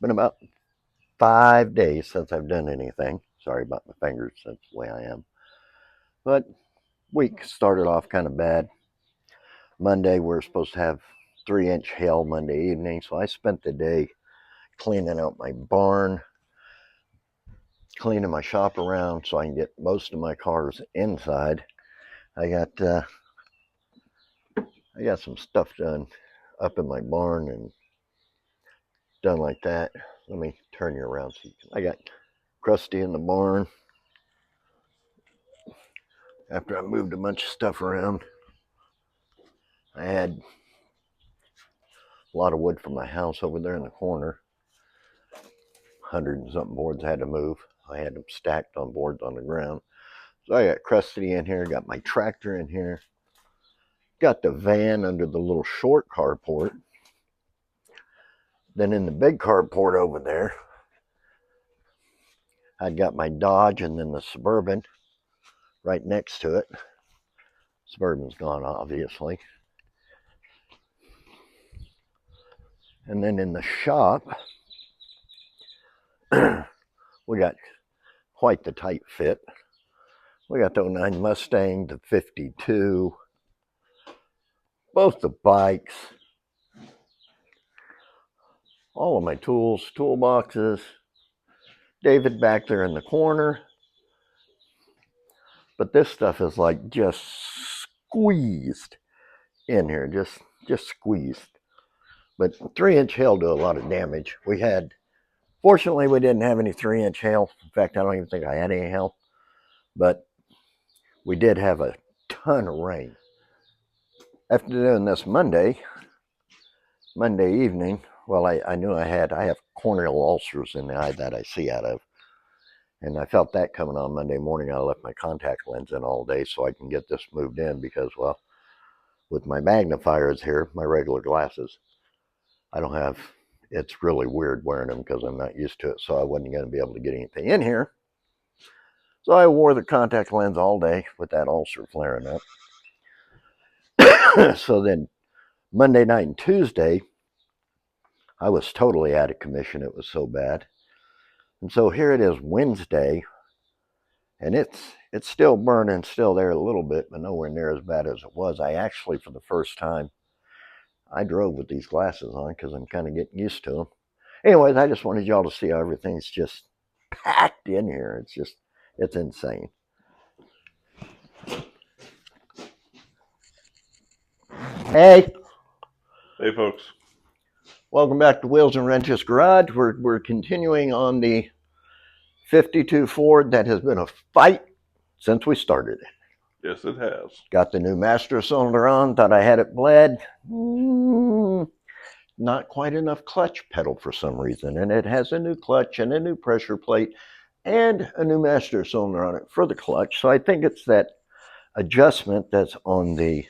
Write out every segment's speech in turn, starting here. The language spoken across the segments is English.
been about 5 days since I've done anything. Sorry about my fingers, that's the way I am. But week started off kind of bad. Monday, we're supposed to have 3-inch hail Monday evening, so I spent the day cleaning out my barn, cleaning my shop around so I can get most of my cars inside. I got some stuff done up in my barn and done like that. Let me turn you around so you can. I got crusty in the barn after I moved a bunch of stuff around. I had a lot of wood from my house over there in the corner. 100 and something boards I had to move. I had them stacked on boards on the ground. So I got crusty in here, got my tractor in here, got the van under the little short carport. Then in the big carport over there, I got my Dodge and then the Suburban right next to it. Suburban's gone, obviously. And then in the shop, we got quite the tight fit. We got the 09 Mustang, the 52, both the bikes, all of my tools, toolboxes, David back there in the corner. But this stuff is like just squeezed in here, just squeezed. But 3-inch hail do a lot of damage. Fortunately, we didn't have any 3-inch hail. In fact, I don't even think I had any hail. But we did have a ton of rain. After doing this Monday evening, well, I knew I have corneal ulcers in the eye that I see out of. And I felt that coming on Monday morning. I left my contact lens in all day so I can get this moved in because, well, with my magnifiers here, my regular glasses, it's really weird wearing them because I'm not used to it. So I wasn't going to be able to get anything in here. So I wore the contact lens all day with that ulcer flaring up. So then Monday night and Tuesday, I was totally out of commission. It was so bad. And so here it is Wednesday, and it's still burning, still there a little bit, but nowhere near as bad as it was. I actually, for the first time, I drove with these glasses on because I'm kind of getting used to them. Anyways, I just wanted y'all to see how everything's just packed in here. It's insane. Hey, folks. Welcome back to Wheels and Wrenches Garage. We're continuing on the 52 Ford that has been a fight since we started it. Yes, it has. Got the new master cylinder on. Thought I had it bled. Not quite enough clutch pedal for some reason. And it has a new clutch and a new pressure plate and a new master cylinder on it for the clutch. So I think it's that adjustment that's on the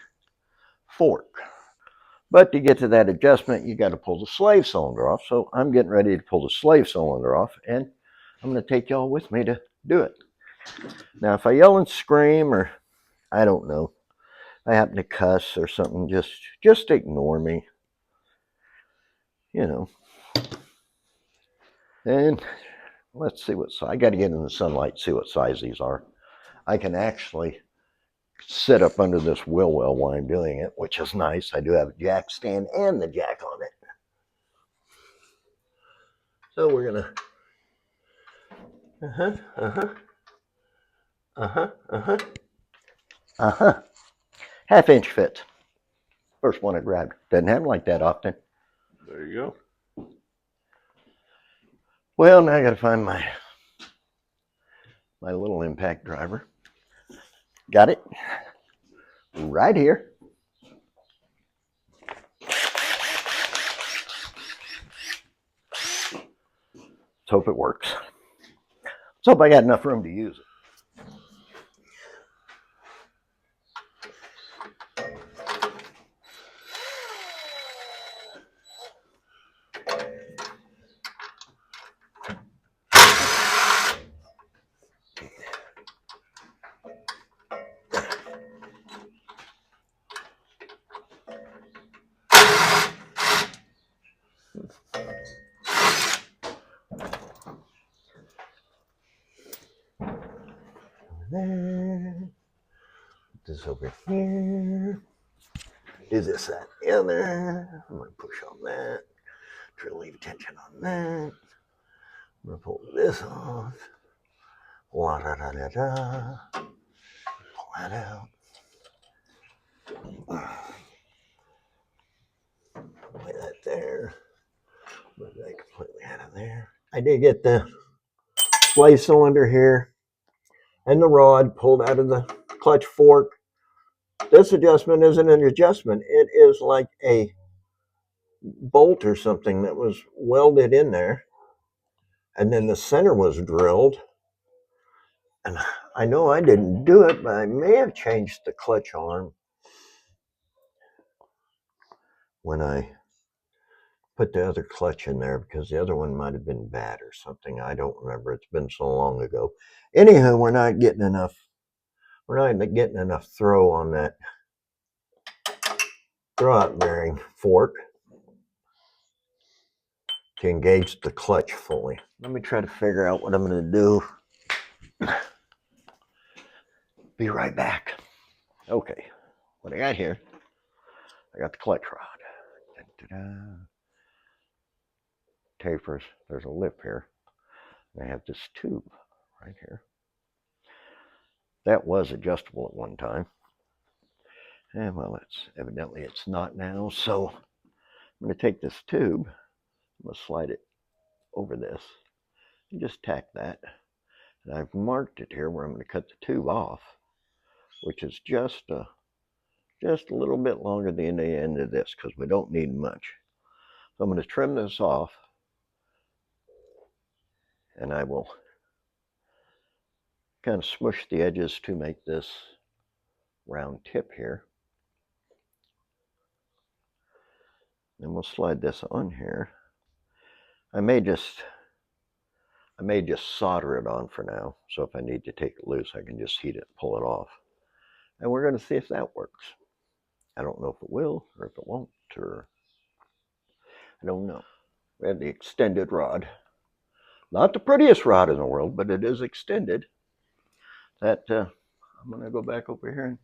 fork. But to get to that adjustment, you got to pull the slave cylinder off. So I'm getting ready to pull the slave cylinder off, and I'm going to take y'all with me to do it. Now, if I yell and scream, or I don't know, I happen to cuss or something, just ignore me. You know. And let's see what size. I got to get in the sunlight, see what size these are. I can actually sit up under this wheel well while I'm doing it, which is nice. I do have a jack stand and the jack on it. So we're gonna half-inch fits. First one I grabbed. Doesn't happen like that often. There you go. Well, now I gotta find my little impact driver. Got it right here. Let's hope it works. Let's hope I got enough room to use it. there. Put this over here. Do this, that, the other. I'm going to push on that. Try to leave tension on that. I'm going to pull this off. La da da da da. Pull that out. Lay that there. Move that completely out of there. I did get the splay cylinder here and the rod pulled out of the clutch fork. This adjustment isn't an adjustment. It is like a bolt or something that was welded in there. And then the center was drilled. And I know I didn't do it, but I may have changed the clutch arm when I put the other clutch in there because the other one might have been bad or something. I don't remember. It's been so long ago. Anywho, we're not getting enough throw on that throwout bearing fork to engage the clutch fully. Let me try to figure out what I'm going to do. Be right back. Okay, what I got here, I got the clutch rod. Da-da-da. Tapers. There's a lip here. And I have this tube right here. That was adjustable at one time. And well, evidently it's not now. So I'm going to take this tube, I'm going to slide it over this, and just tack that. And I've marked it here where I'm going to cut the tube off, which is just a little bit longer than the end of this because we don't need much. So I'm going to trim this off, and I will kind of smush the edges to make this round tip here. And we'll slide this on here. I may just solder it on for now. So if I need to take it loose, I can just heat it, pull it off. And we're going to see if that works. I don't know if it will or if it won't, or I don't know. We have the extended rod. Not the prettiest rod in the world, but it is extended. That I'm going to go back over here and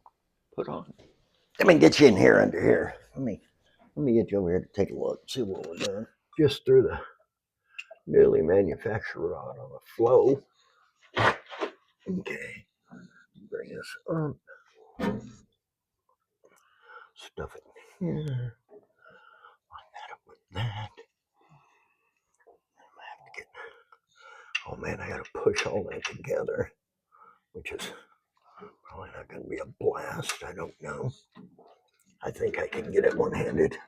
put on. Let me get you in here under here. Let me get you over here to take a look, see what we're doing. Just threw the newly manufactured rod on the flow. Okay, bring this up. Stuff it here. Line that up with that. Oh man, I gotta push all that together, which is probably not gonna be a blast. I don't know. I think I can get it one-handed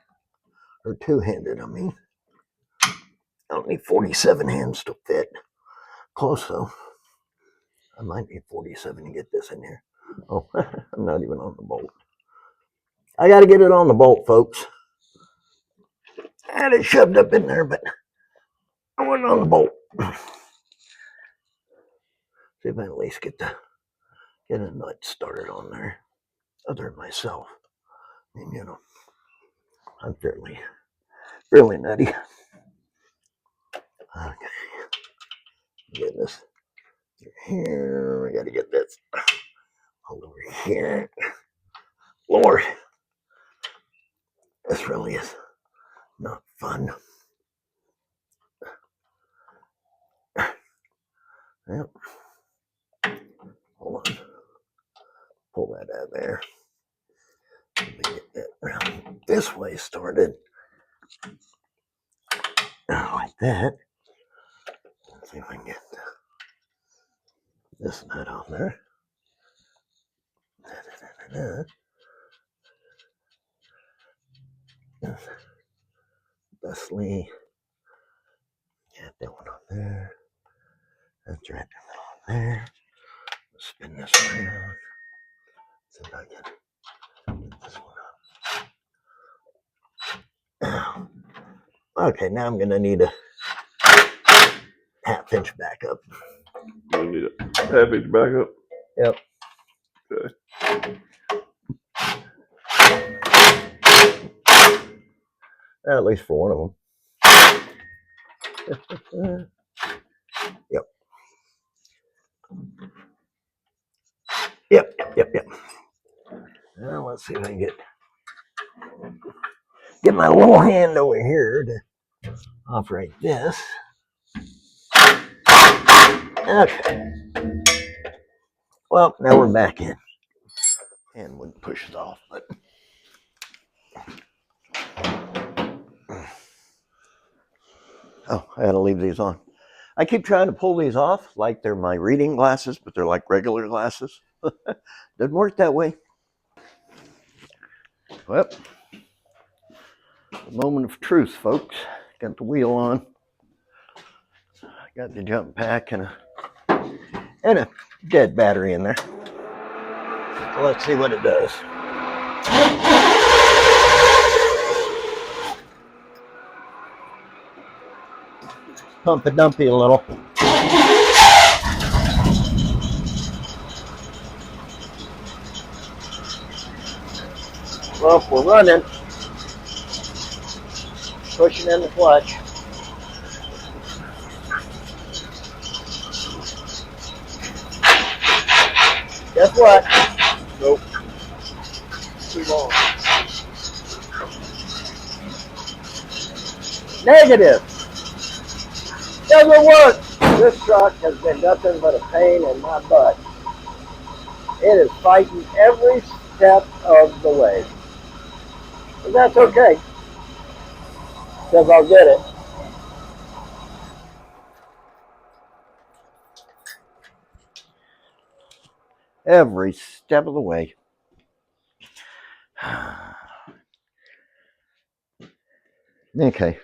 or two-handed. I mean, I don't need 47 hands to fit. Close though. I might need 47 to get this in here. Oh, I'm not even on the bolt. I got to get it on the bolt, folks. I had it shoved up in there, but I wasn't on the bolt. See if I at least get a nut started on there. Other than myself, I mean, you know, I'm fairly nutty. Okay, get this here. We got to get this all over here. Lord, this really is not fun. Yep. Hold on. Pull that out of there. Let me get that around this way started. Like that. Let's see if I can get this nut on there. Thusly. Get that one on there. That's right on there. Spin this around. See if I can get this one up. Okay, now I'm gonna need a half-inch backup. You need a half-inch backup? Yep. Okay. At least for one of them. Yep. Yep. Now let's see if I can get my little hand over here to operate this. Okay. Well, now we're back in. And wouldn't push it off, but oh, I gotta leave these on. I keep trying to pull these off like they're my reading glasses, but they're like regular glasses. Doesn't work that way. Well, the moment of truth, folks. Got the wheel on. Got the jump pack and a dead battery in there. So let's see what it does. Pump a dumpy a little. Well, we're running. Pushing in the clutch. Guess what? Nope. Too long. Negative. Doesn't work. This truck has been nothing but a pain in my butt. It is fighting every step of the way. But that's okay, because I'll get it. Every step of the way. Okay.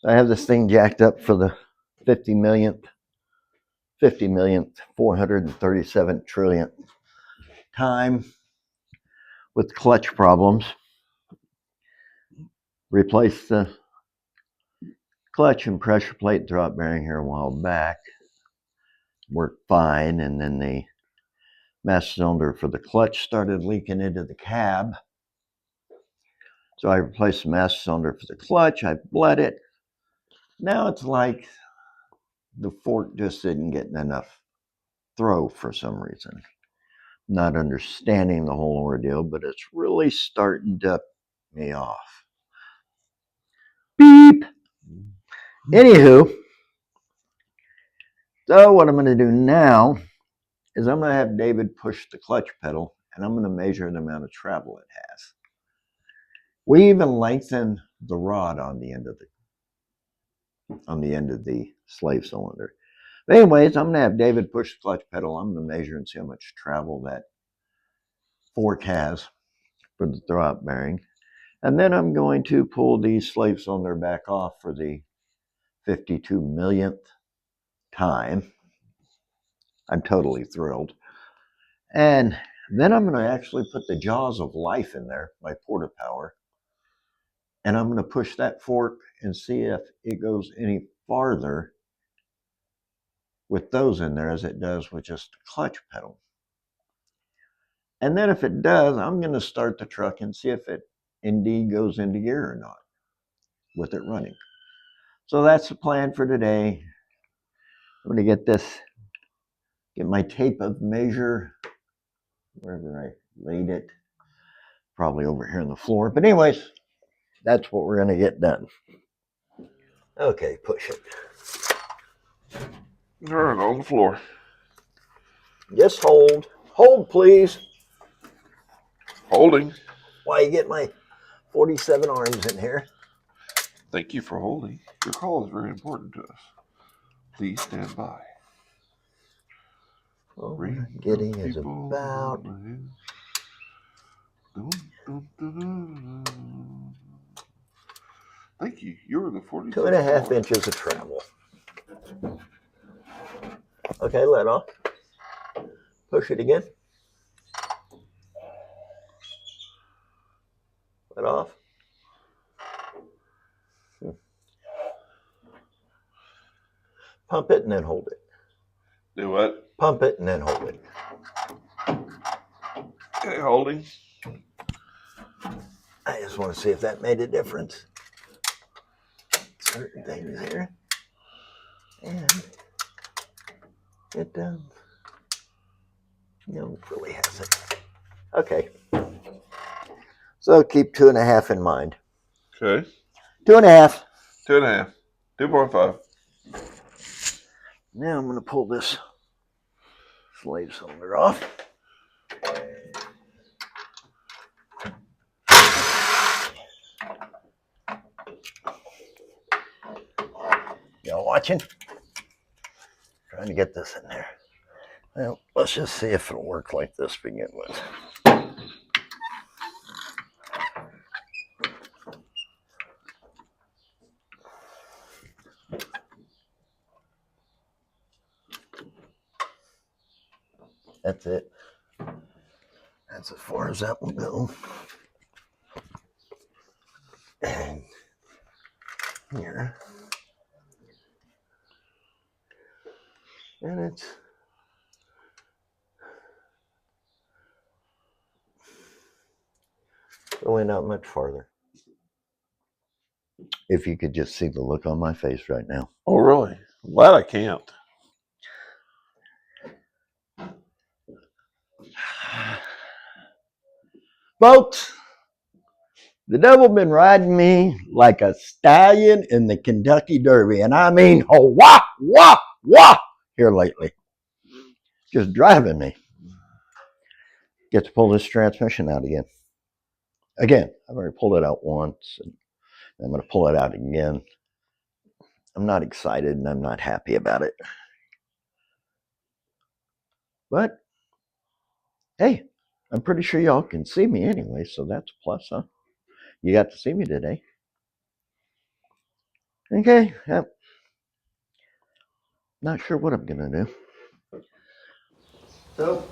I have this thing jacked up for the 50 millionth, 437 trillionth time with clutch problems. Replaced the clutch and pressure plate drop bearing here a while back. Worked fine, and then the master cylinder for the clutch started leaking into the cab. So I replaced the master cylinder for the clutch. I bled it. Now it's like the fork just isn't getting enough throw for some reason. Not understanding the whole ordeal, but it's really starting to piss me off. Beep. Anywho, so what I'm going to do now is I'm going to have David push the clutch pedal, and I'm going to measure the amount of travel it has. We even lengthen the rod on the end of the slave cylinder. But anyways, I'm going to have David push the clutch pedal. I'm going to measure and see how much travel that fork has for the throwout bearing. And then I'm going to pull the slave cylinder back off for the 52 millionth time. I'm totally thrilled. And then I'm going to actually put the jaws of life in there, my porta power. And I'm going to push that fork and see if it goes any farther with those in there as it does with just the clutch pedal. And then if it does, I'm going to start the truck and see if it indeed goes into gear or not with it running. So that's the plan for today. I'm going to get my tape of measure wherever I laid it, probably over here on the floor. But anyways, that's what we're going to get done. Okay, push it. All right, on the floor. Just hold. Hold, please. Holding. Why you get my 47 arms in here? Thank you for holding. Your call is very important to us. Please stand by. All we're getting is about... Thank you. You're the 46. 2.5 inches of travel. Okay, let off. Push it again. Let off. Pump it and then hold it. Do what? Pump it and then hold it. Okay, holding. I just want to see if that made a difference. Certain things here. And it does. No, it really hasn't. Okay. So keep 2.5 in mind. Okay. 2.5. 2.5. 2.5. Now I'm going to pull this slave cylinder off. Y'all watching? Trying to get this in there. Well, let's just see if it'll work like this to begin with. That's it. That's as far as that will go. And here. And it's really not much farther. If you could just see the look on my face right now. Oh, really? I'm glad I can't. Folks, the devil been riding me like a stallion in the Kentucky Derby, and I mean, oh, wah, wah, wah, here lately. Just driving me. Get to pull this transmission out again. Again, I've already pulled it out once, and I'm going to pull it out again. I'm not excited, and I'm not happy about it. But, hey, I'm pretty sure y'all can see me anyway, so that's a plus, huh? You got to see me today. Okay, yep. Not sure what I'm going to do. So,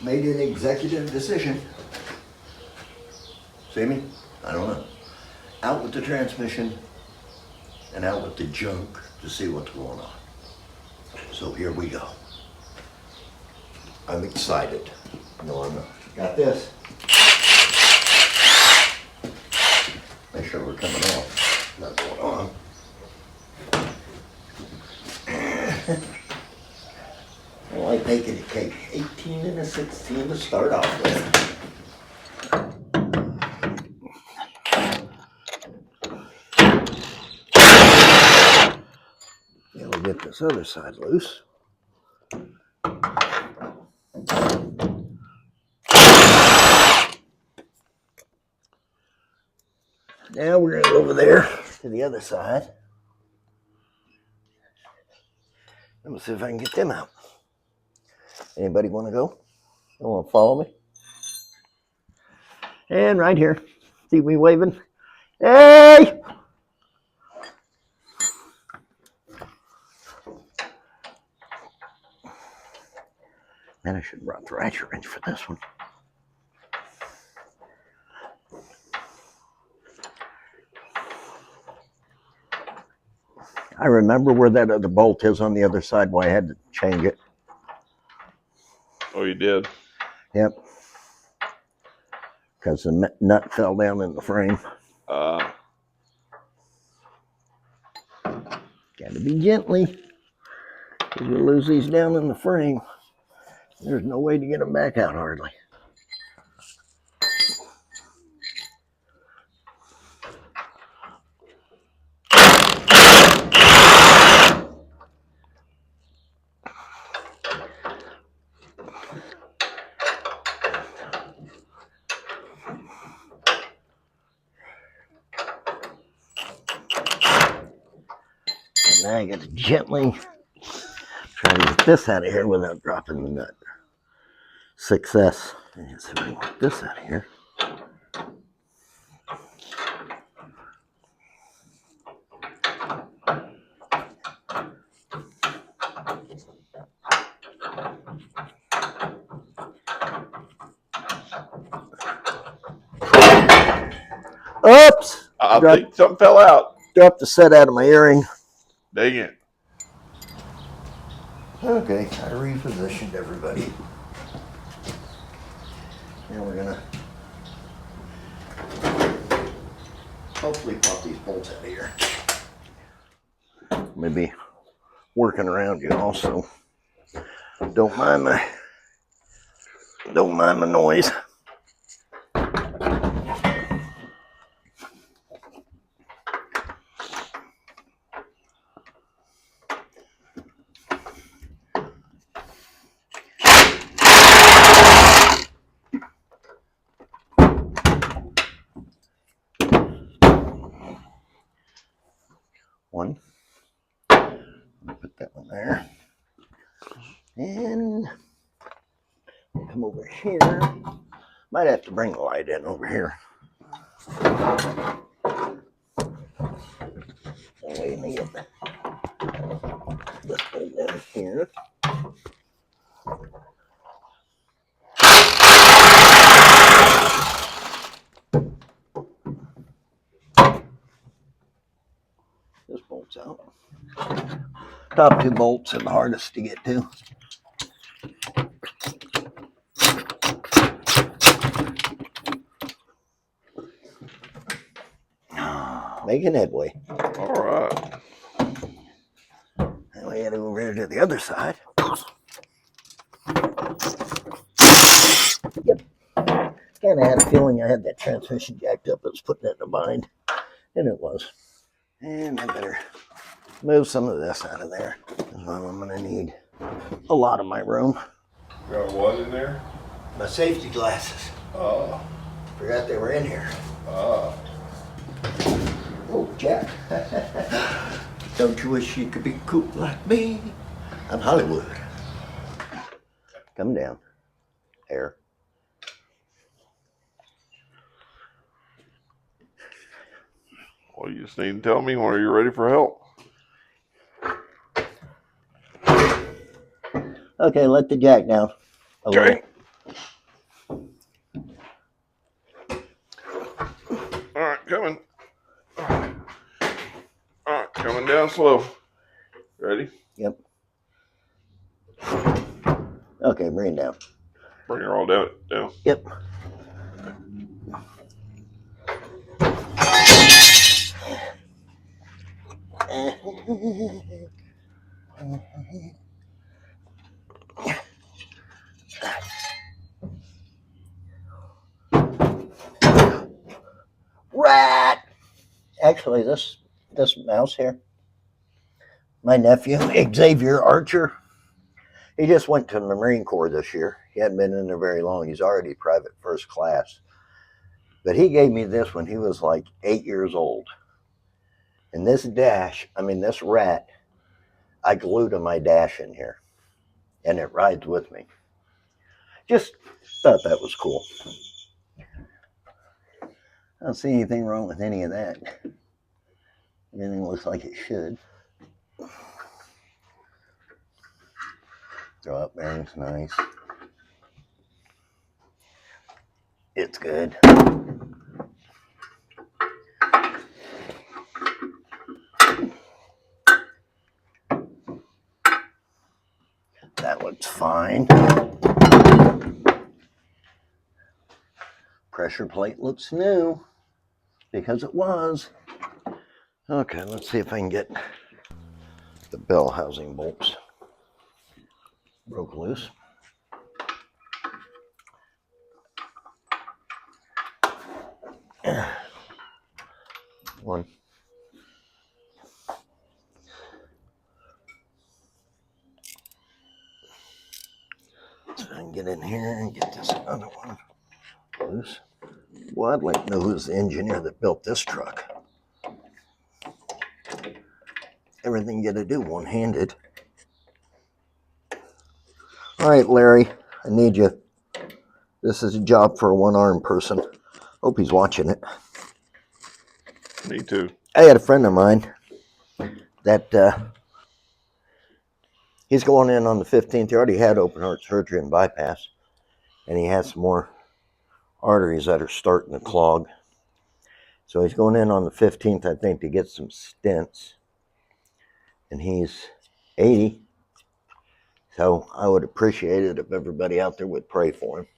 made an executive decision. See me? I don't know. Out with the transmission and out with the junk to see what's going on. So here we go. I'm excited. No, I'm not. Got this. Make sure we're coming off. Not going on. I like making a cake. 18 and a 16 to start off with. Now we get this other side loose. Now we're going to go over there to the other side. Let me see if I can get them out. Anybody want to go? You want to follow me? And right here. See me waving? Hey! Man, I should have brought the ratchet wrench for this one. I remember where that other bolt is on the other side, why I had to change it. Oh, you did? Yep. Because the nut fell down in the frame. Got to be gently. Because you lose these down in the frame, there's no way to get them back out hardly. And now I got to gently try to get this out of here without dropping the nut. Success. Let's see if we can get this out of here. Oops! I think something fell out. Dropped the set out of my earring. Dang it. Okay, I repositioned everybody. Now we're gonna hopefully pop these bolts out of here. Maybe working around you also. Don't mind my Don't mind the noise. One. Put that one there. And come over here. Might have to bring the light in over here. Wait a minute. This one down here. This bolt's out. Top two bolts are the hardest to get to. Making headway. All right. And we head over here to the other side. Yep. Kind of had a feeling I had that transmission jacked up. It was putting it in a bind. And it was. And I better move some of this out of there. Well, I'm going to need a lot of my room. Got what in there? My safety glasses. Oh. Forgot they were in here. Ah. Oh, Jack. Don't you wish you could be cool like me? I'm Hollywood. Come down. There. Well, you just need to tell me when you're ready for help. Okay, let the jack down. Okay. All right, coming. All right, coming down slow. Ready? Yep. Okay, bring it down. Bring her all down. Down. Yep. Rat! Actually, this mouse here, my nephew, Xavier Archer, he just went to the Marine Corps this year. He hadn't been in there very long. He's already private first class. But he gave me this when he was like 8 years old. And this rat, I glued to my dash in here. And it rides with me. Just thought that was cool. I don't see anything wrong with any of that. Everything looks like it should. Throw up bearings, nice. It's good. That looks fine. Pressure plate looks new because it was. Okay, let's see if I can get the bell housing bolts broke loose. One. So I can get in here and get this other one loose. Well, I'd like to know who's the engineer that built this truck. Everything you gotta do one-handed. All right, Larry, I need you. This is a job for a one-armed person. Hope he's watching it. Me too. I had a friend of mine that he's going in on the 15th. He already had open heart surgery and bypass, and he has some more arteries that are starting to clog. So he's going in on the 15th, I think, to get some stents. And he's 80. So I would appreciate it if everybody out there would pray for him.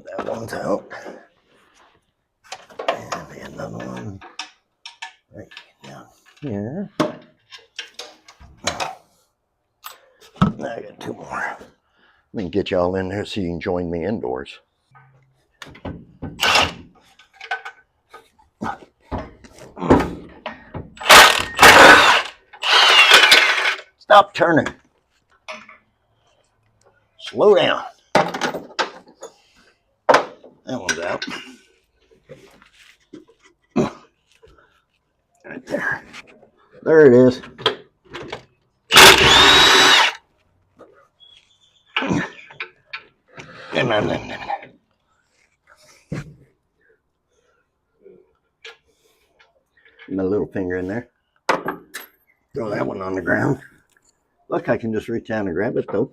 That one's out. Yeah. I got two more. Let me get y'all in there so you can join me indoors. Stop turning. Slow down. That one's out. Right there. There it is. My little finger in there. Throw that one on the ground. Look, I can just reach down and grab it though.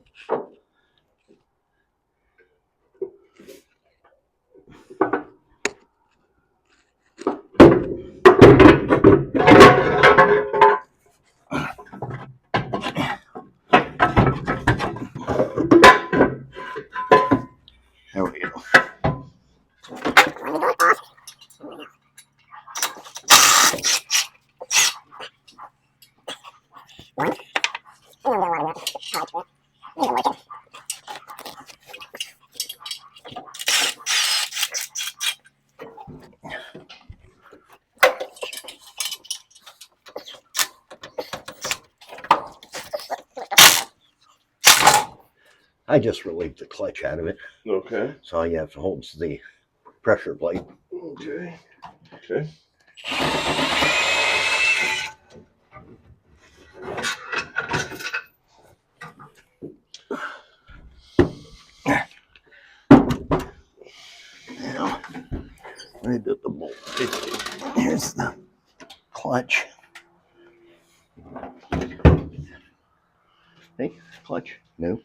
There we go. I just relieved the clutch out of it. Okay. So all you have to hold is the pressure plate. Okay. Okay. Now, let me do the bolt. Here's the clutch. Hey, clutch. No.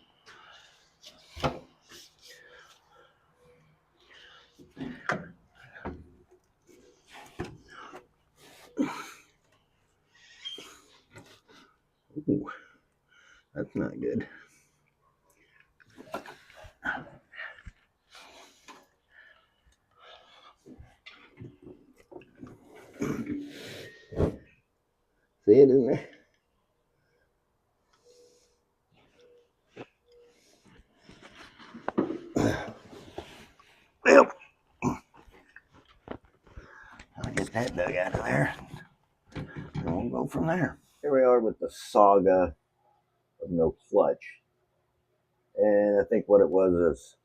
Ooh, that's not good. See it in there? Yep. I'll get that dug out of there. And we'll go from there. Here we are with the saga of no clutch. And I think what it was is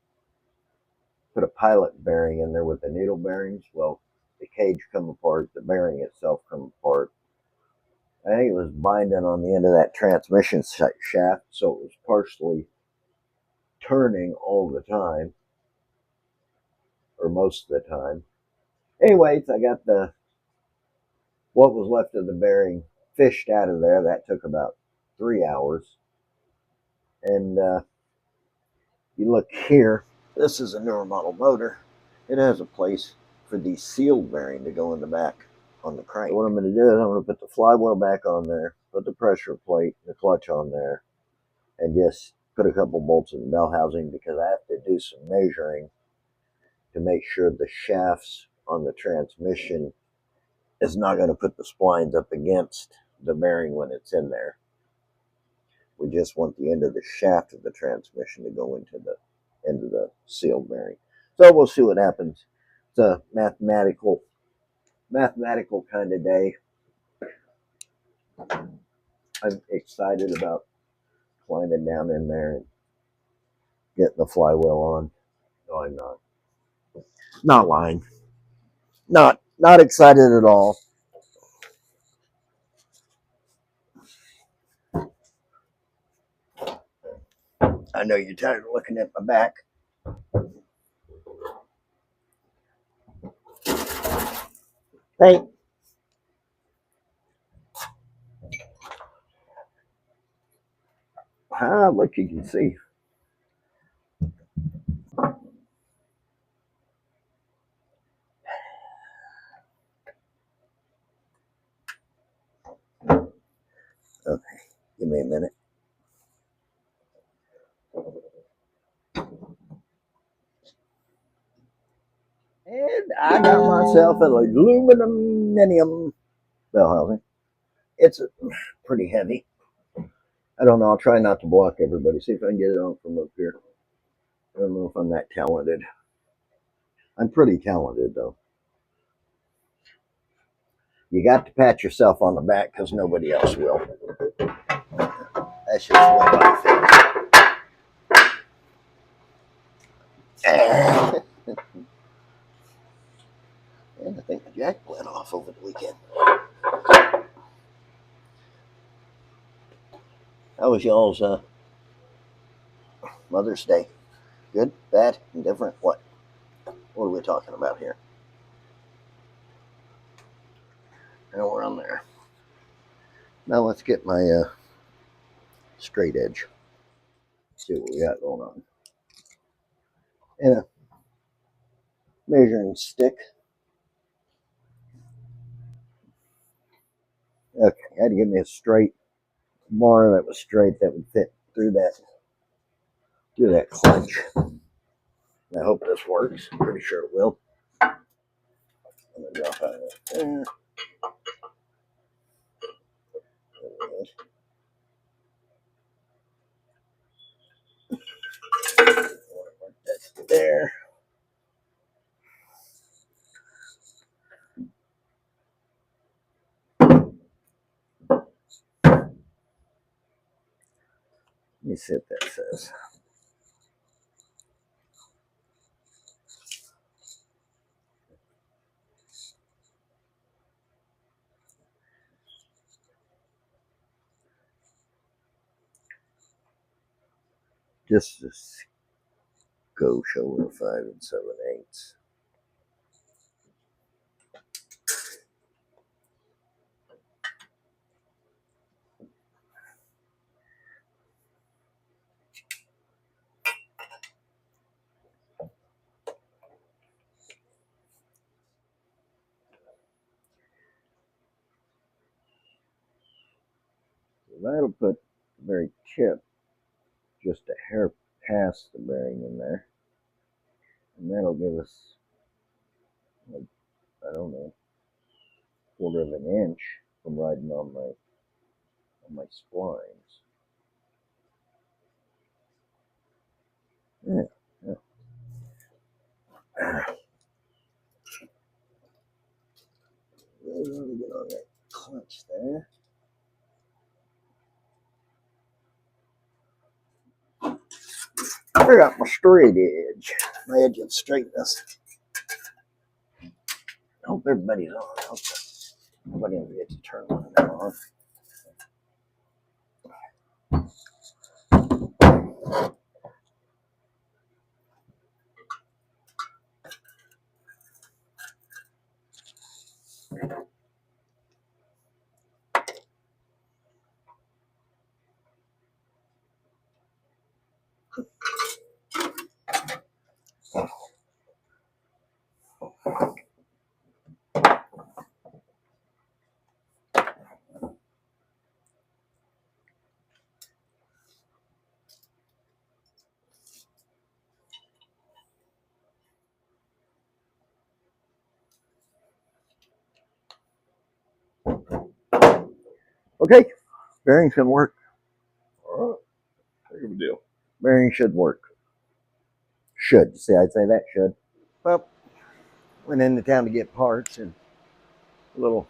put a pilot bearing in there with the needle bearings. Well, the cage come apart, the bearing itself come apart. I think it was binding on the end of that transmission shaft, so it was partially turning all the time, or most of the time. Anyways, I got the what was left of the bearing fished out of there. That took about 3 hours. And you look here, this is a newer model motor. It has a place for the sealed bearing to go in the back on the crank. So what I'm going to do is I'm going to put the flywheel back on there, put the pressure plate, the clutch on there, and just put a couple bolts in the bell housing because I have to do some measuring to make sure the shafts on the transmission is not going to put the splines up against the bearing when it's in there. We just want the end of the shaft of the transmission to go into the end of the sealed bearing. So we'll see what happens. It's a mathematical kind of day. I'm excited about climbing down in there and getting the flywheel on. No, I'm not. Not lying. Not excited at all. I know you're tired of looking at my back. Hey. Look, you can see. Okay, give me a minute. And I got myself an aluminum bell housing. It's pretty heavy. I don't know. I'll try not to block everybody. See if I can get it on from up here. I don't know if I'm that talented. I'm pretty talented, though. You got to pat yourself on the back because nobody else will. That's just the way I feel. And I think the jack went off over the weekend. How was y'all's Mother's Day? Good, bad, indifferent? What? What are we talking about here? Now we're on there. Now let's get my straight edge. See what we got going on. And a measuring stick. Okay, I had to give me a straight bar that was straight that would fit through that clutch. I hope this works. I'm pretty sure it will. I'm gonna drop out of there. That's there. Let me see what that says. Just a go shoulder 5 7/8. So that'll put the very tip just a hair past the bearing in there. And that'll give us, like, I don't know, 1/4 inch from riding on my splines. Yeah, yeah. Really get on that clutch there. I got my straight edge, my edge of straightness. I hope everybody's on. I hope nobody ever gets to turn one of them on. Okay, bearing should work. All right. Heck of a deal. Bearing should work. Should. See, I'd say that should. Well, went into town to get parts and a little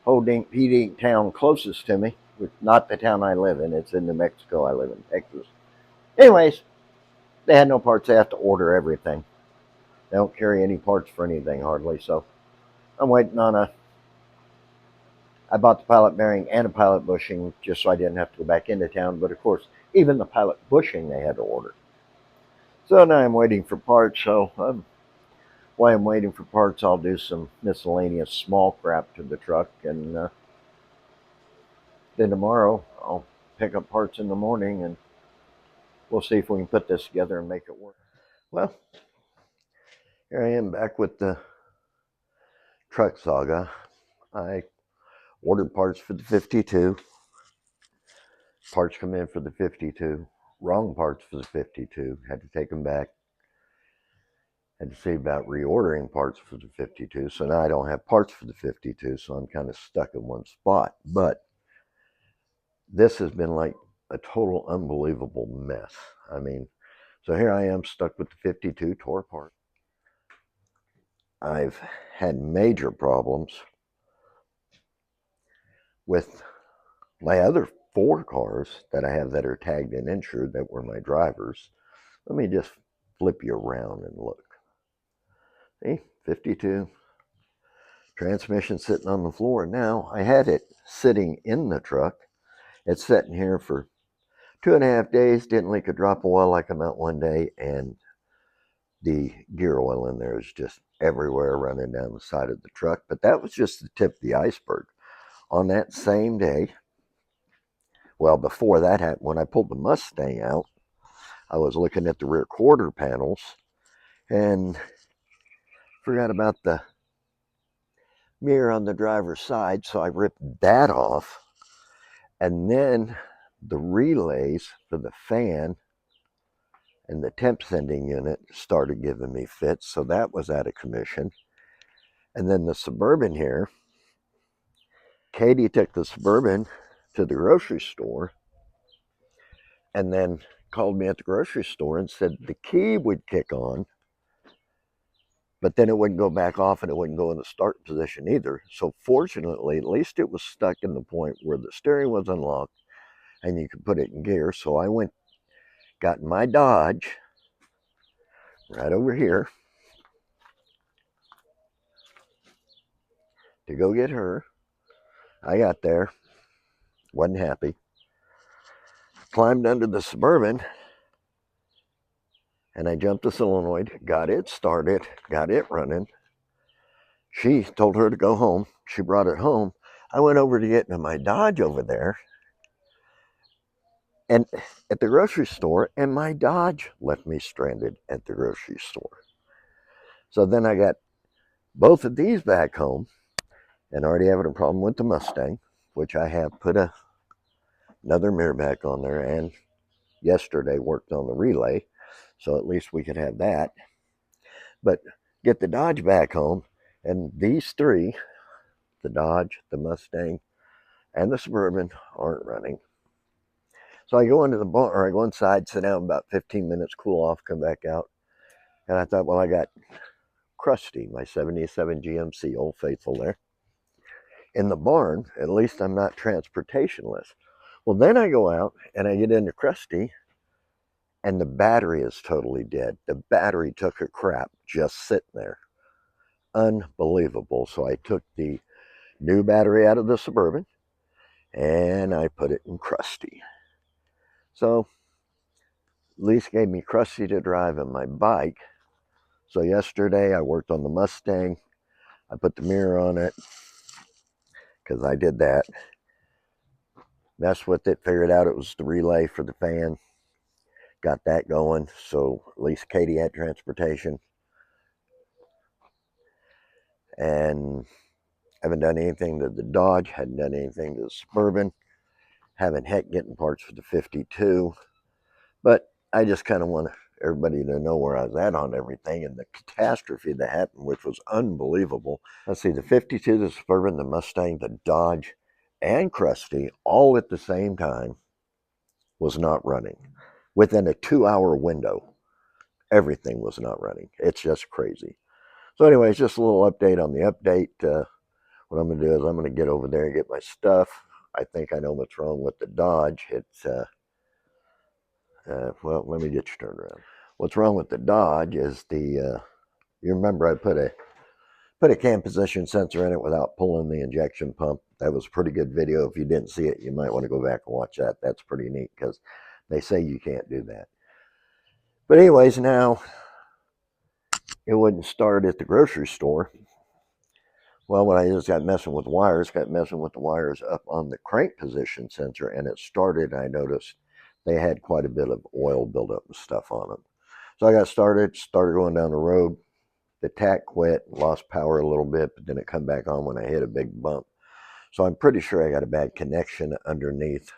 Hodink Pedink town closest to me, which not the town I live in. It's in New Mexico. I live in Texas. Anyways, they had no parts. They have to order everything. They don't carry any parts for anything hardly. So I'm waiting on a. I bought the pilot bearing and a pilot bushing just so I didn't have to go back into town. But of course, even the pilot bushing they had to order. So now I'm waiting for parts. So while I'm waiting for parts, I'll do some miscellaneous small crap to the truck, and then tomorrow I'll pick up parts in the morning, and we'll see if we can put this together and make it work. Well, here I am back with the truck saga. I ordered parts for the 52. Parts come in for the 52. Wrong parts for the 52. Had to take them back. Had to see about reordering parts for the 52. So now I don't have parts for the 52, so I'm kind of stuck in one spot. But this has been like a total unbelievable mess. I mean, so here I am stuck with the 52 tore apart. I've had major problems with my other 4 cars that I have that are tagged and insured that were my drivers. Let me just flip you around and look. See, 52, transmission sitting on the floor. Now, I had it sitting in the truck. It's sitting here for 2.5 days, didn't leak a drop of oil. I come out one day and the gear oil in there is just everywhere running down the side of the truck. But that was just the tip of the iceberg. On that same day, well, before that happened, when I pulled the Mustang out, I was looking at the rear quarter panels and forgot about the mirror on the driver's side, so I ripped that off. And then the relays for the fan and the temp sending unit started giving me fits, so that was out of commission. And then the Suburban here, Katie took the Suburban to the grocery store and then called me at the grocery store and said the key would kick on, but then it wouldn't go back off and it wouldn't go in the start position either. So fortunately, at least it was stuck in the point where the steering was unlocked and you could put it in gear. So I went, got in my Dodge right over here to go get her. I got there, wasn't happy, climbed under the Suburban, and I jumped the solenoid, got it started, got it running. She told her to go home. She brought it home. I went over to get into my Dodge over there and at the grocery store, and my Dodge left me stranded at the grocery store. So then I got both of these back home and already having a problem with the Mustang, which I have put another mirror back on there and yesterday worked on the relay. So at least we could have that. But get the Dodge back home, and these 3, the Dodge, the Mustang, and the Suburban, aren't running. So I go into the barn, or I go inside, sit down about 15 minutes, cool off, come back out. And I thought, well, I got Krusty, my 77 GMC, Old Faithful there, in the barn. At least I'm not transportationless. Well, then I go out and I get into Krusty, and the battery is totally dead. The battery took a crap just sitting there. Unbelievable. So I took the new battery out of the Suburban and I put it in Krusty. So at least gave me Krusty to drive on my bike. So yesterday I worked on the Mustang. I put the mirror on it because I did that. Messed with it, figured out it was the relay for the fan. Got that going. So at least Katie had transportation. And haven't done anything to the Dodge, hadn't done anything to the Suburban. Having heck getting parts for the 52. But I just kind of want everybody to know where I was at on everything and the catastrophe that happened, which was unbelievable. Let's see, the 52, the Suburban, the Mustang, the Dodge, and Krusty, all at the same time, was not running. Within a 2-hour window, everything was not running. It's just crazy. So anyways, just a little update on the update. What I'm going to do is I'm going to get over there and get my stuff. I think I know what's wrong with the Dodge. It's well, let me get you turned around. What's wrong with the Dodge is the, you remember I put a cam position sensor in it without pulling the injection pump. That was a pretty good video. If you didn't see it, you might want to go back and watch that. That's pretty neat because they say you can't do that. But anyways, now it wouldn't start at the grocery store. Well, when I just got messing with the wires up on the crank position sensor, and it started, I noticed they had quite a bit of oil buildup and stuff on them. So I got started going down the road. The tack quit, lost power a little bit, but then it come back on when I hit a big bump. So I'm pretty sure I got a bad connection underneath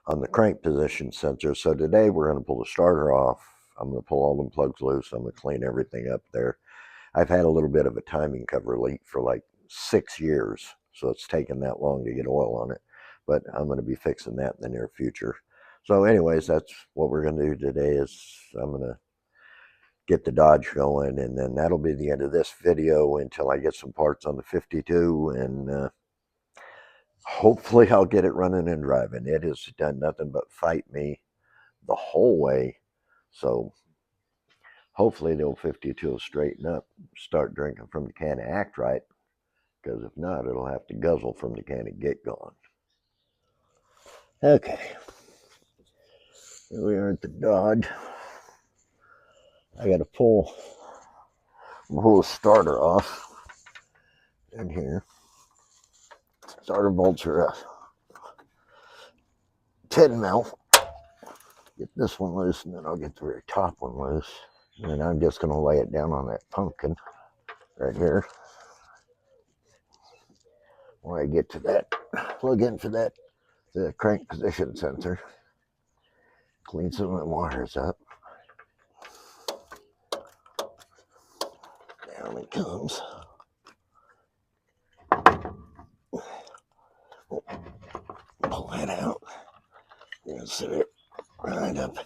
on the crank position sensor. So today we're going to pull the starter off. I'm going to pull all them plugs loose. I'm going to clean everything up there. I've had a little bit of a timing cover leak for like 6 years, so it's taken that long to get oil on it. But I'm going to be fixing that in the near future. So anyways, that's what we're going to do today. Is I'm going to get the Dodge going, and then that'll be the end of this video until I get some parts on the 52, and hopefully I'll get it running and driving. It has done nothing but fight me the whole way. So hopefully the old 52 will straighten up, start drinking from the can and act right, because if not, it'll have to guzzle from the can and get going. Okay, here we are at the Dodge. I got to pull the starter off in here. Starter bolts are a 10 mil. Get this one loose, and then I'll get the very top one loose. And then I'm just going to lay it down on that pumpkin right here. When I get to that, plug in for that, the crank position sensor. Clean some of the wires up. Down it comes. Pull that out. You're gonna set it right up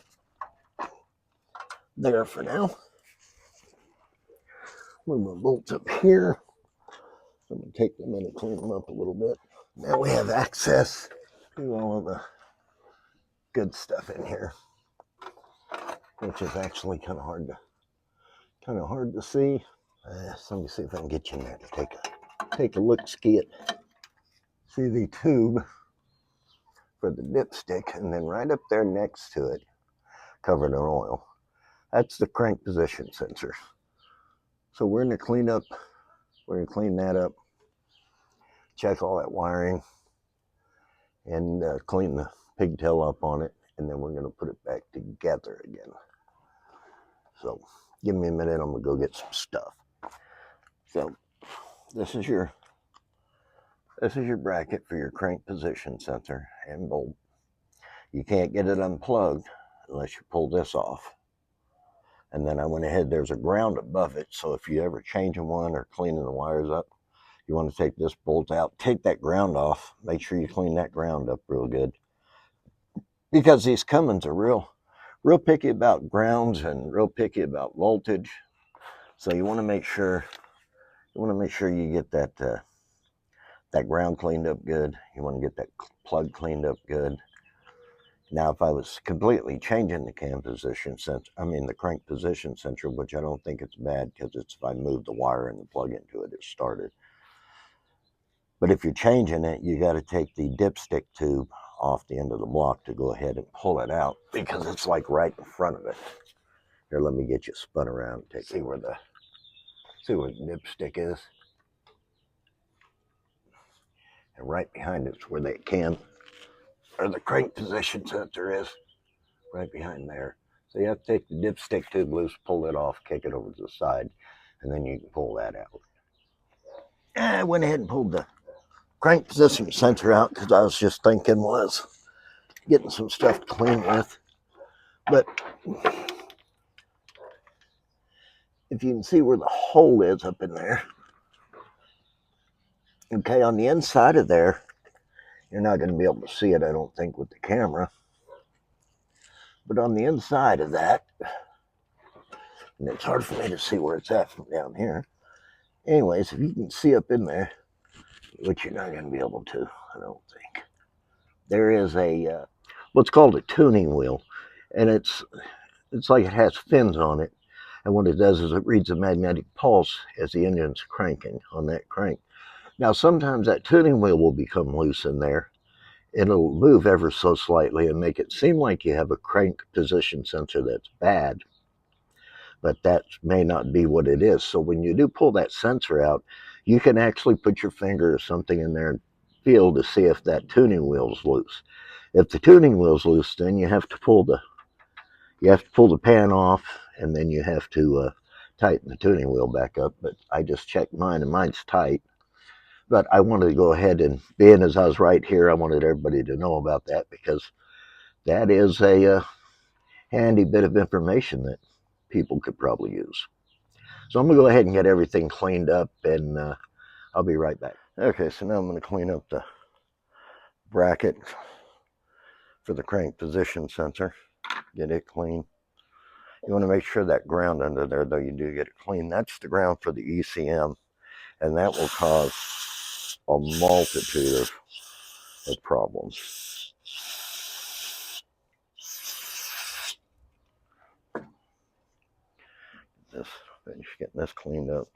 there for now. Move my bolts up here. I'm gonna take them in and clean them up a little bit. Now we have access to all of the good stuff in here, which is actually kind of hard to see. So let me see if I can get you in there to take a look-ski at. See the tube for the dipstick, and then right up there next to it, covered in oil. That's the crank position sensor. So we're going to clean that up, check all that wiring, and clean the pigtail up on it, and then we're going to put it back together again. So give me a minute, I'm going to go get some stuff. So this is your bracket for your crank position sensor and bolt. You can't get it unplugged unless you pull this off. And then I went ahead, there's a ground above it, so if you ever changing one or cleaning the wires up, you want to take this bolt out, take that ground off, make sure you clean that ground up real good. Because these Cummins are real picky about grounds and real picky about voltage. So you want to make sure you get that ground cleaned up good. You want to get that plug cleaned up good. Now, if I was completely changing the the crank position sensor, which I don't think it's bad because it's if I move the wire and the plug into it, it started. But if you're changing it, you got to take the dipstick tube off the end of the block to go ahead and pull it out because it's like right in front of it. Here, let me get you spun around and see where the dipstick is. And right behind it's where the crank position sensor is, right behind there. So you have to take the dipstick tube loose, pull it off, kick it over to the side, and then you can pull that out. I went ahead and pulled the crank position sensor out because I was just thinking was getting some stuff to clean with. But if you can see where the hole is up in there, okay, on the inside of there, you're not going to be able to see it, I don't think, with the camera. But on the inside of that, and it's hard for me to see where it's at from down here. Anyways, if you can see up in there, which you're not going to be able to, I don't think, there is a what's called a tuning wheel, and it's like it has fins on it, and what it does is it reads a magnetic pulse as the engine's cranking on that crank. Now sometimes that tuning wheel will become loose in there. It'll move ever so slightly and make it seem like you have a crank position sensor that's bad, but that may not be what it is. So when you do pull that sensor out, you can actually put your finger or something in there and feel to see if that tuning wheel's loose. If the tuning wheel's loose, then you have to pull the pan off, and then you have to tighten the tuning wheel back up. But I just checked mine, and mine's tight. But I wanted to go ahead and, being as I was right here, I wanted everybody to know about that because that is handy bit of information that people could probably use. So I'm going to go ahead and get everything cleaned up, and I'll be right back. Okay, so now I'm going to clean up the bracket for the crank position sensor, get it clean. You want to make sure that ground under there, though, you do get it clean. That's the ground for the ECM, and that will cause a multitude of problems. Finish getting this cleaned up.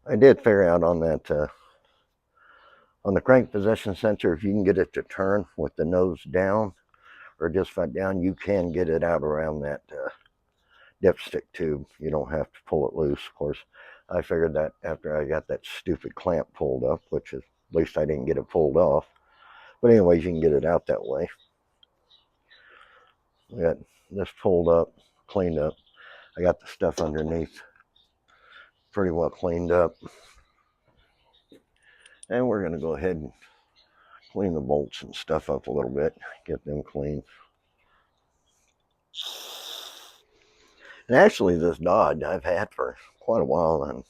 I did figure out on that on the crank position sensor, if you can get it to turn with the nose down or just flat down, you can get it out around that dipstick tube. You don't have to pull it loose. Of course, I figured that after I got that stupid clamp pulled up, which is, at least I didn't get it pulled off. But anyways, you can get it out that way. We got this pulled up, cleaned up. I got the stuff underneath pretty well cleaned up. And we're going to go ahead and clean the bolts and stuff up a little bit, get them clean. And actually, this Dodge I've had for quite a while, and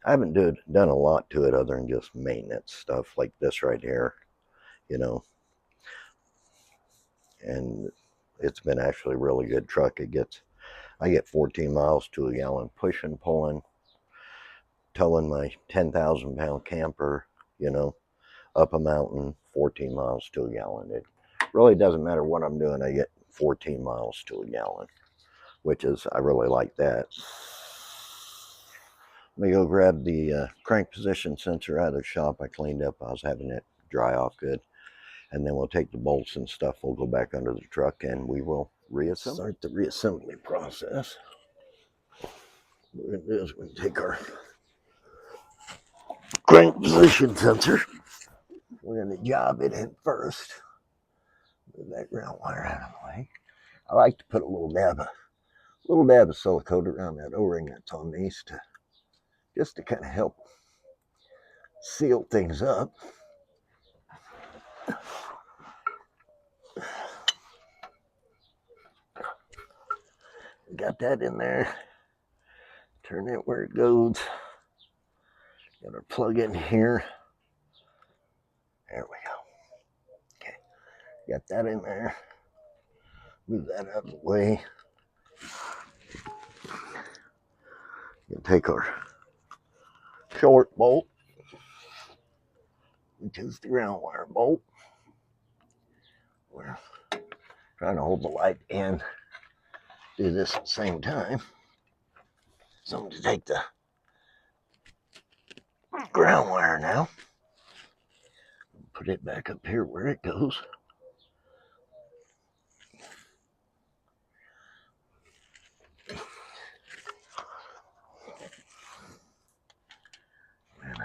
I haven't done a lot to it other than just maintenance stuff like this right here, you know. And it's been actually a really good truck. I get 14 miles to a gallon pushing, pulling, towing my 10,000 pound camper, you know, up a mountain, 14 miles to a gallon. It really doesn't matter what I'm doing. I get 14 miles to a gallon, which is, I really like that. Let me go grab the crank position sensor out of the shop. I cleaned up. I was having it dry off good. And then we'll take the bolts and stuff. We'll go back under the truck and we will start the reassembly process. What we're going to do is we're going to take our crank position sensor. We're going to job it in first. Move that ground wire out of the way. I like to put a little dab of silicone around that O-ring that's on these just to kind of help seal things up. Got that in there. Turn it where it goes. Got our plug in here. There we go. Okay, got that in there. Move that out of the way. We'll take our short bolt, which is the ground wire bolt. We're trying to hold the light and do this at the same time. So I'm going to take the ground wire now, put it back up here where it goes. And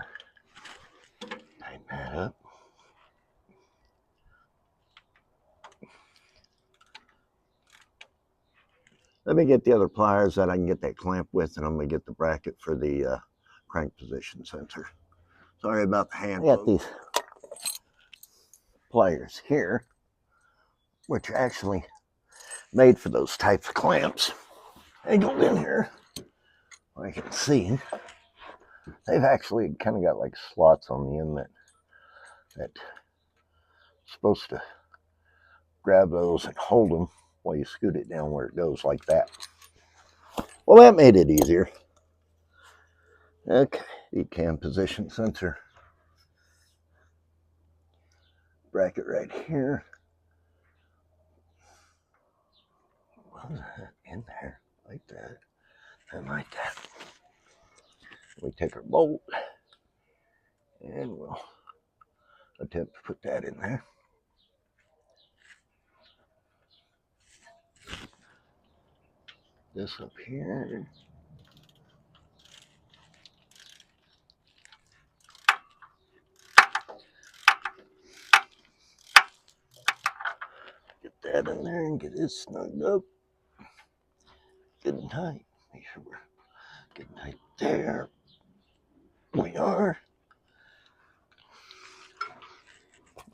tighten that up. Let me get the other pliers that I can get that clamp with, and I'm going to get the bracket for the crank position sensor. Sorry about the hand. I got these pliers here, which are actually made for those types of clamps. They go in here. I can see they've actually kind of got like slots on the end that's supposed to grab those and hold them while you scoot it down where it goes like that. Well, that made it easier. Okay, the cam position sensor bracket right here. Well, that in there like that and like that. We take our bolt and we'll attempt to put that in there. This up here. Get that in there and get it snugged up. Good and tight. Make sure we're good and tight there. We are.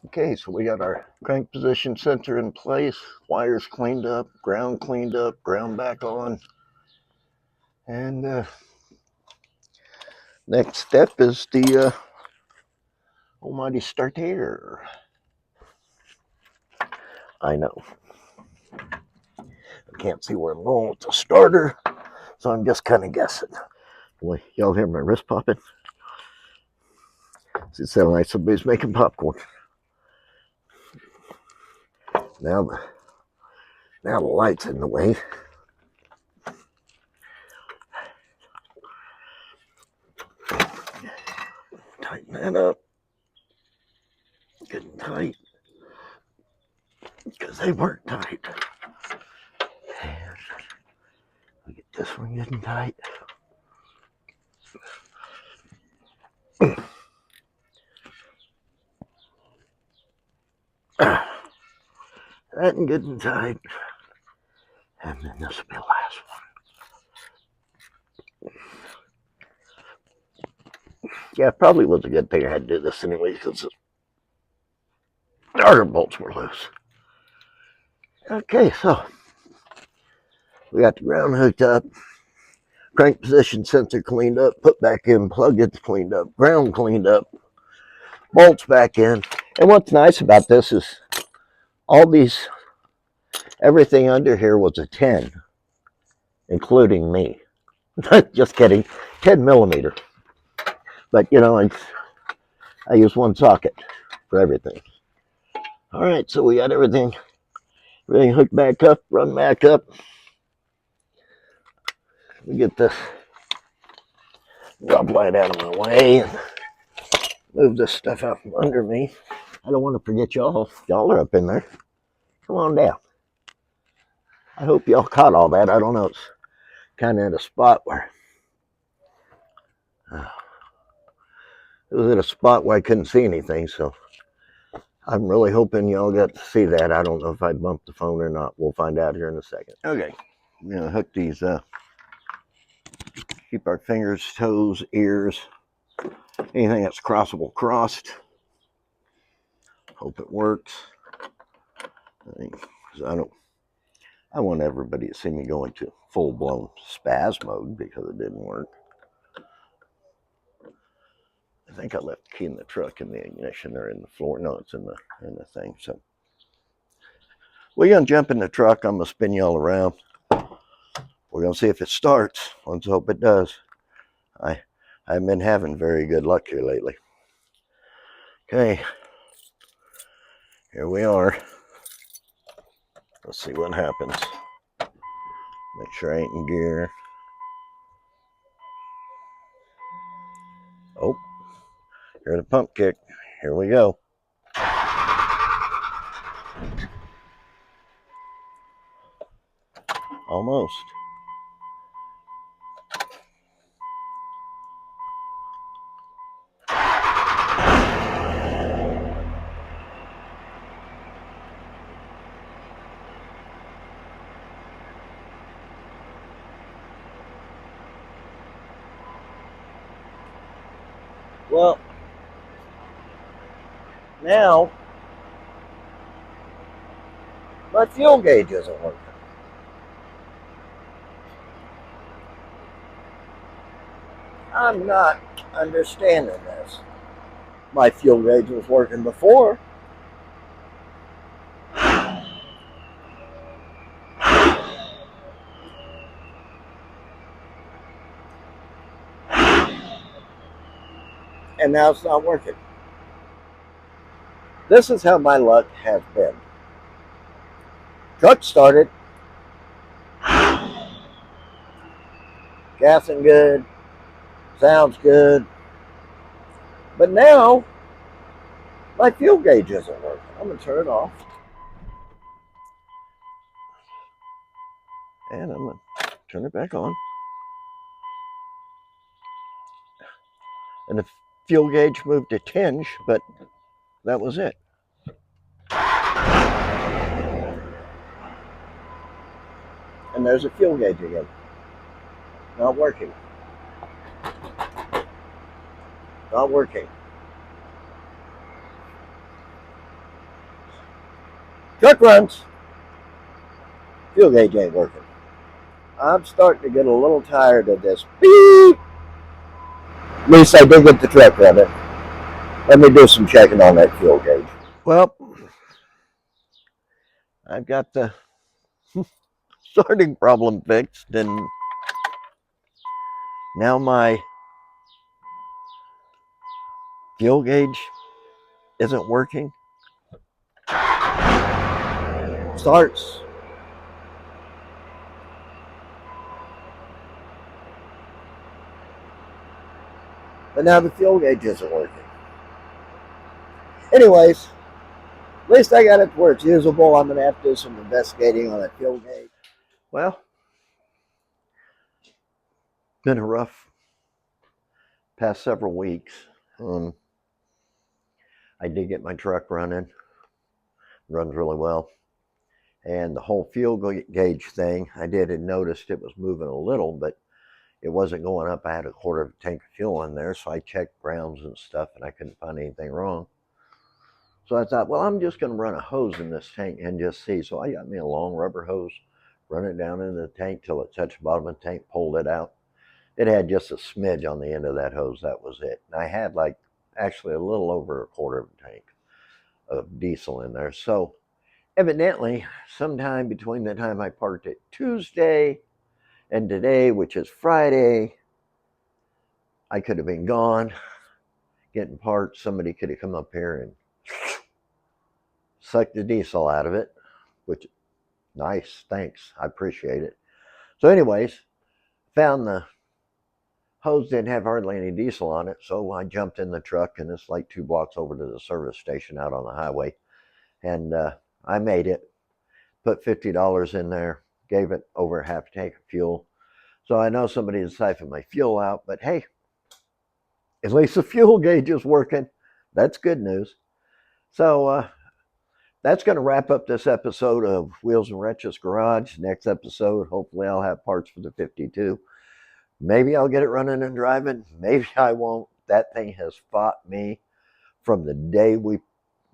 Okay, so we got our crank position sensor in place, wires cleaned up, ground back on. And next step is the almighty starter. I know. I can't see where I'm going with the starter, so I'm just kind of guessing. Boy, y'all hear my wrist popping? Does it sound like somebody's making popcorn? Now the light's in the way. Tighten that up. Getting tight. Because they weren't tight. And we get this one getting tight. That and getting tight. And then this will be the last one. Yeah, it probably was a good thing I had to do this anyway because the starter bolts were loose. Okay, so we got the ground hooked up, crank position sensor cleaned up, put back in, plug it's cleaned up, ground cleaned up, bolts back in. And what's nice about this is all these, everything under here was a 10, including me. Just kidding, 10 millimeter. But you know, I use one socket for everything. All right, so we got everything hooked back up, run back up. We get this rub light out of my way and move this stuff out from under me. I don't want to forget y'all. Y'all are up in there. Come on down. I hope y'all caught all that. I don't know. It's kind of at a spot where it was at a spot where I couldn't see anything. So I'm really hoping y'all got to see that. I don't know if I bumped the phone or not. We'll find out here in a second. Okay, I'm gonna hook these. Keep our fingers, toes, ears, anything that's crossable crossed. Hope it works. I want everybody to see me go into full-blown spaz mode because it didn't work. I think I left the key in the truck in the ignition or in the floor. No, it's in the thing. So we're gonna jump in the truck. I'm gonna spin y'all around. We're gonna see if it starts. Let's hope it does. I've been having very good luck here lately. Okay, here we are. Let's see what happens. Make sure I ain't in gear. Oh, here's the pump kick. Here we go. Almost. Well, now my fuel gauge isn't working. I'm not understanding this. My fuel gauge was working before. And now it's not working. This is how my luck has been. Truck started, gassing good, sounds good, but now my fuel gauge isn't working. I'm gonna turn it off, and I'm gonna turn it back on, and the fuel gauge moved a tinge, but that was it. And there's a fuel gauge again. Not working. Not working. Truck runs. Fuel gauge ain't working. I'm starting to get a little tired of this beep. At least I did get the truck running. Let me do some checking on that fuel gauge. Well, I've got the starting problem fixed, and now my fuel gauge isn't working. Starts. But now the fuel gauge isn't working. Anyways, at least I got it to where it's usable. I'm going to have to do some investigating on that fuel gauge. Well, been a rough past several weeks. I did get my truck running. Runs really well. And the whole fuel gauge thing, I did and noticed it was moving a little, but it wasn't going up. I had a quarter of a tank of fuel in there, so I checked grounds and stuff, and I couldn't find anything wrong. So I thought, well, I'm just going to run a hose in this tank and just see. So I got me a long rubber hose, run it down into the tank till it touched the bottom of the tank, pulled it out. It had just a smidge on the end of that hose. That was it. And I had like actually a little over a quarter of a tank of diesel in there. So evidently, sometime between the time I parked it Tuesday and today, which is Friday, I could have been gone getting parts. Somebody could have come up here and sucked the diesel out of it, which nice, thanks, I appreciate it. So anyways, found the hose didn't have hardly any diesel on it, so I jumped in the truck, and it's like 2 blocks over to the service station out on the highway, and I made it, put $50 in there, gave it over half a tank of fuel. So I know somebody had siphoned my fuel out, but hey, at least the fuel gauge is working. That's good news. So that's going to wrap up this episode of Wheels and Wrenches Garage. Next episode, hopefully I'll have parts for the 52. Maybe I'll get it running and driving. Maybe I won't. That thing has fought me from the day we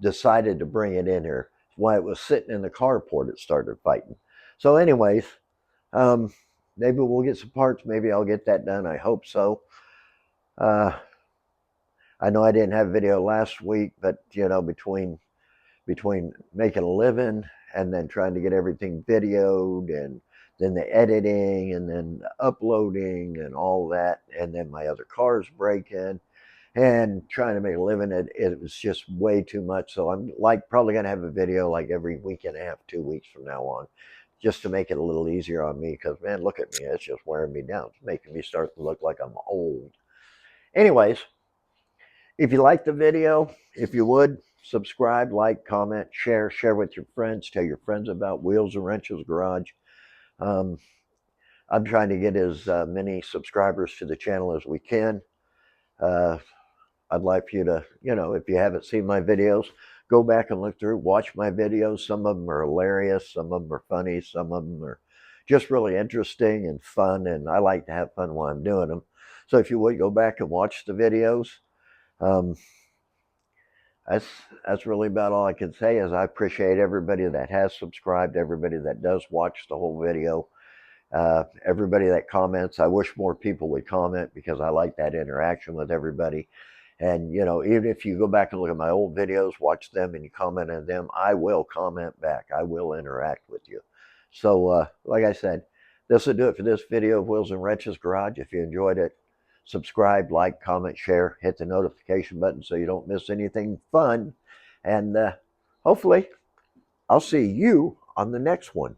decided to bring it in here. While it was sitting in the carport, it started fighting. So anyways, maybe we'll get some parts. Maybe I'll get that done. I hope so. I know I didn't have a video last week, but you know, between making a living and then trying to get everything videoed and then the editing and then the uploading and all that, and then my other car's breaking and trying to make a living, it was just way too much. So I'm like probably gonna have a video like every week and a half, 2 weeks from now on, just to make it a little easier on me, because man, look at me, it's just wearing me down. It's making me start to look like I'm old. Anyways, if you like the video, if you would, subscribe, like, comment, share with your friends. Tell your friends about Wheels and Wrenches Garage. Um, I'm trying to get as many subscribers to the channel as we can. Uh, I'd like for you to, you know, if you haven't seen my videos, go back and look through, watch my videos. Some of them are hilarious, some of them are funny, some of them are just really interesting and fun, and I like to have fun while I'm doing them. So if you would, go back and watch the videos. Um, that's that's really about all I can say. Is I appreciate everybody that has subscribed, everybody that does watch the whole video, everybody that comments. I wish more people would comment because I like that interaction with everybody. And you know, even if you go back and look at my old videos, watch them, and you comment on them, I will comment back. I will interact with you. So, like I said, this will do it for this video of Wheels and Wrenches Garage. If you enjoyed it, subscribe, like, comment, share, hit the notification button so you don't miss anything fun. And hopefully, I'll see you on the next one.